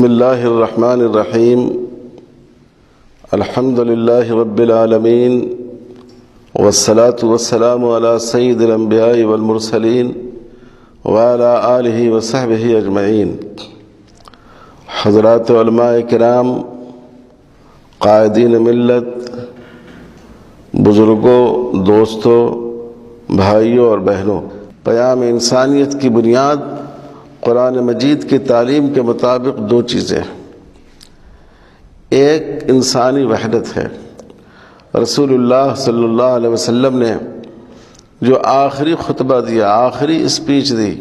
اللہ الرحمن الرحیم الحمد للہ رب العالمین والصلاة والسلام علی سید الانبیاء والمرسلین وعلی آلہ وصحبہ اجمعین۔ حضرات علماء کرام، قائدین ملت، بزرگوں، دوستوں، بھائیوں اور بہنوں، پیام انسانیت کی بنیاد قرآن مجید کی تعلیم کے مطابق دو چیزیں ہیں۔ ایک انسانی وحدت ہے۔ رسول اللہ صلی اللہ علیہ وسلم نے جو آخری خطبہ دیا، آخری اسپیچ دی،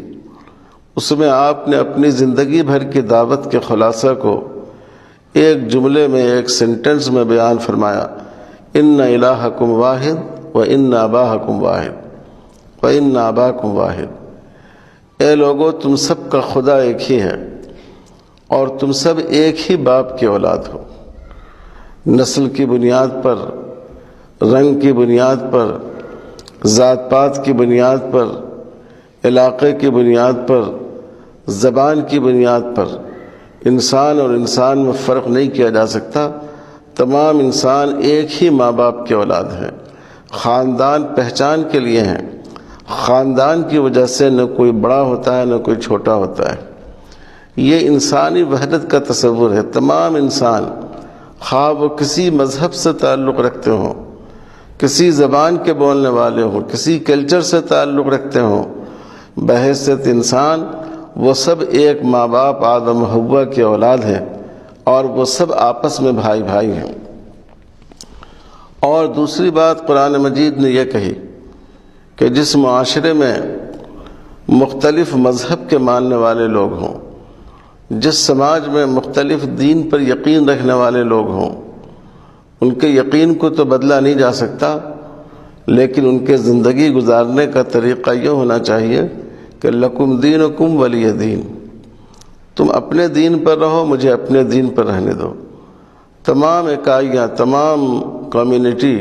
اس میں آپ نے اپنی زندگی بھر کی دعوت کے خلاصہ کو ایک جملے میں، ایک سینٹنس میں بیان فرمایا: ان الہکم واحد و ان اباکم واحد و ان اباکم واحد۔ اے لوگوں، تم سب کا خدا ایک ہی ہے اور تم سب ایک ہی باپ کی اولاد ہو۔ نسل کی بنیاد پر، رنگ کی بنیاد پر، ذات پات کی بنیاد پر، علاقے کی بنیاد پر، زبان کی بنیاد پر انسان اور انسان میں فرق نہیں کیا جا سکتا۔ تمام انسان ایک ہی ماں باپ کی اولاد ہیں۔ خاندان پہچان کے لیے ہیں۔ خاندان کی وجہ سے نہ کوئی بڑا ہوتا ہے نہ کوئی چھوٹا ہوتا ہے۔ یہ انسانی وحدت کا تصور ہے۔ تمام انسان، خواہ وہ کسی مذہب سے تعلق رکھتے ہوں، کسی زبان کے بولنے والے ہوں، کسی کلچر سے تعلق رکھتے ہوں، بحیثیت انسان وہ سب ایک ماں باپ آدم و حوا کی اولاد ہیں اور وہ سب آپس میں بھائی بھائی ہیں۔ اور دوسری بات قرآن مجید نے یہ کہی کہ جس معاشرے میں مختلف مذہب کے ماننے والے لوگ ہوں، جس سماج میں مختلف دین پر یقین رکھنے والے لوگ ہوں، ان کے یقین کو تو بدلا نہیں جا سکتا، لیکن ان کے زندگی گزارنے کا طریقہ یہ ہونا چاہیے کہ لکم دینکم ولی دین۔ تم اپنے دین پر رہو، مجھے اپنے دین پر رہنے دو۔ تمام اکائیاں، تمام کمیونٹی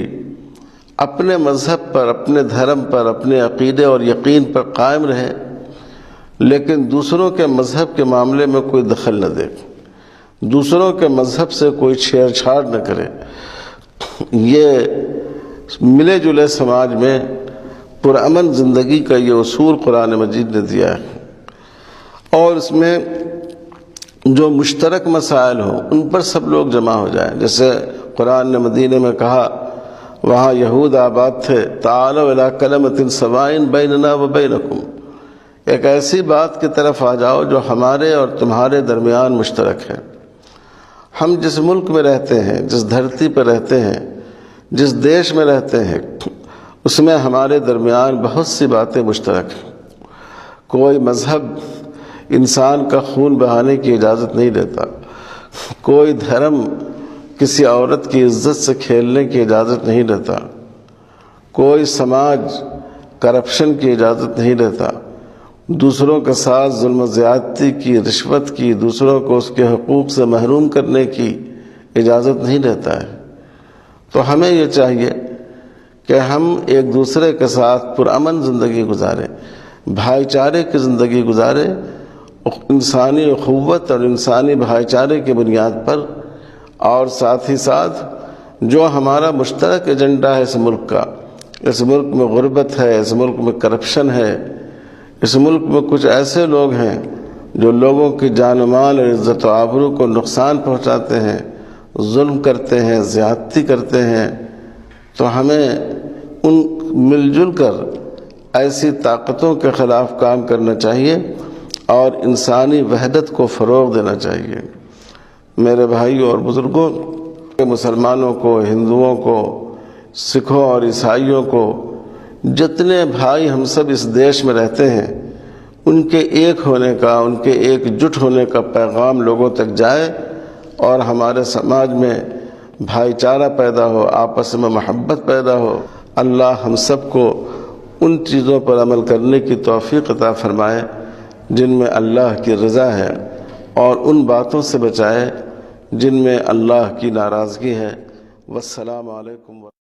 اپنے مذہب پر، اپنے دھرم پر، اپنے عقیدے اور یقین پر قائم رہے، لیکن دوسروں کے مذہب کے معاملے میں کوئی دخل نہ دے، دوسروں کے مذہب سے کوئی چھیڑ چھاڑ نہ کرے۔ یہ ملے جلے سماج میں پرامن زندگی کا یہ اصول قرآن مجید نے دیا ہے، اور اس میں جو مشترک مسائل ہوں ان پر سب لوگ جمع ہو جائیں۔ جیسے قرآن نے مدینے میں کہا، وہاں یہود آباد تھے، تعالوا الی کلمۃ سواء بیننا و بینکم، ایک ایسی بات کی طرف آ جاؤ جو ہمارے اور تمہارے درمیان مشترک ہے۔ ہم جس ملک میں رہتے ہیں، جس دھرتی پر رہتے ہیں، جس دیش میں رہتے ہیں، اس میں ہمارے درمیان بہت سی باتیں مشترک ہیں۔ کوئی مذہب انسان کا خون بہانے کی اجازت نہیں دیتا، کوئی دھرم کسی عورت کی عزت سے کھیلنے کی اجازت نہیں دیتا، کوئی سماج کرپشن کی اجازت نہیں دیتا، دوسروں کے ساتھ ظلم و زیادتی کی، رشوت کی، دوسروں کو اس کے حقوق سے محروم کرنے کی اجازت نہیں دیتا ہے۔ تو ہمیں یہ چاہیے کہ ہم ایک دوسرے کے ساتھ پرامن زندگی گزاریں، بھائی چارے کی زندگی گزاریں، انسانی اخوت اور انسانی بھائی چارے کی بنیاد پر، اور ساتھ ہی ساتھ جو ہمارا مشترک ایجنڈا ہے اس ملک کا، اس ملک میں غربت ہے، اس ملک میں کرپشن ہے، اس ملک میں کچھ ایسے لوگ ہیں جو لوگوں کی جان و مال اور عزت و آبرو کو نقصان پہنچاتے ہیں، ظلم کرتے ہیں، زیادتی کرتے ہیں، تو ہمیں ان مل جل کر ایسی طاقتوں کے خلاف کام کرنا چاہیے اور انسانی وحدت کو فروغ دینا چاہیے۔ میرے بھائیوں اور بزرگوں، مسلمانوں کو، ہندوؤں کو، سکھوں اور عیسائیوں کو، جتنے بھائی ہم سب اس دیش میں رہتے ہیں، ان کے ایک ہونے کا، ان کے ایک جٹ ہونے کا پیغام لوگوں تک جائے اور ہمارے سماج میں بھائی چارہ پیدا ہو، آپس میں محبت پیدا ہو۔ اللہ ہم سب کو ان چیزوں پر عمل کرنے کی توفیق عطا فرمائے جن میں اللہ کی رضا ہے، اور ان باتوں سے بچائے جن میں اللہ کی ناراضگی ہے۔ والسلام علیکم۔